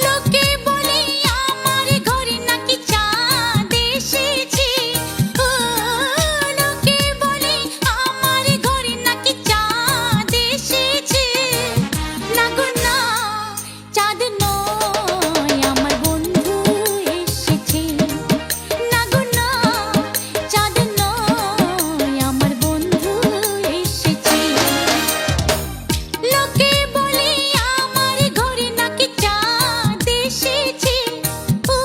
লোকে বলে আমার ঘরে নাকি চাঁদ এসেছে। ও লোকে বলে আমার ঘরে নাকি চাঁদ এসেছে। না গো না, চাঁদ নয় আমার বন্ধু এসেছে। না গো না, চাঁদ নয় আমার বন্ধু এসেছে। লোকে বলে আমার ঘরে নাকি চাঁদ এসেছে। ও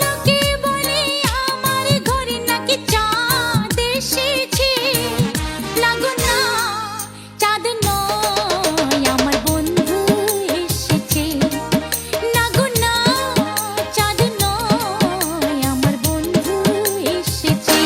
লোকে বলে আমার ঘরে নাকি চাঁদ এসেছে। না গো না, চাঁদ নয় আমার বন্ধু এসেছে। না গো না, চাঁদ নয় আমার বন্ধু এসেছে।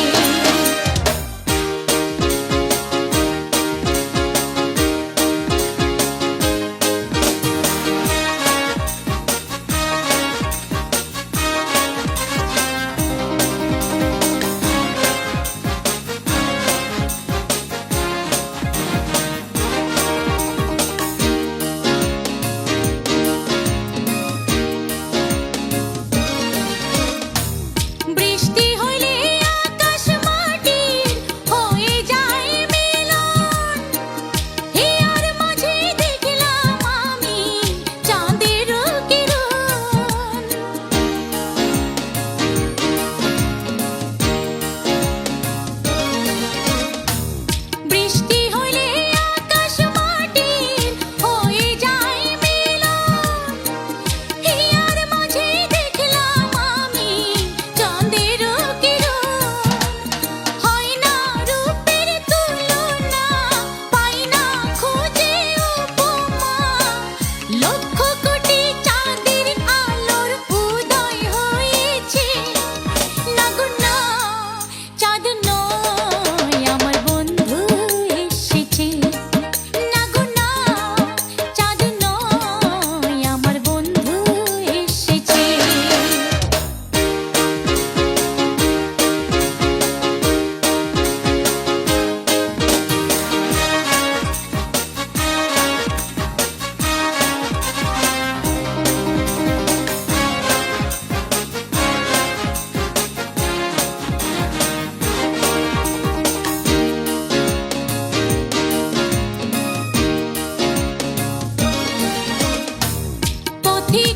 বৃষ্টি হইলে আকাশ মাটির হয়ে যায় মিলন। হিয়ার মাঝে দেখলাম আমি চাঁদের কিরণ। বৃষ্টি হইলে আকাশ মাটির হয়ে যায় মিলন। হিয়ার মাঝে দেখলাম আমি চাঁদের কিরণ। হয় না রূপের তুলনা, পাই না খুঁজে উপমা। লক্ষ কোটি চাঁদের আলোর উদয় হয়েছে। না গো না, চাঁদ নয় আমার বন্ধু এসেছে। না গো না, চাঁদ নয় আমার বন্ধু এসেছে। পথিক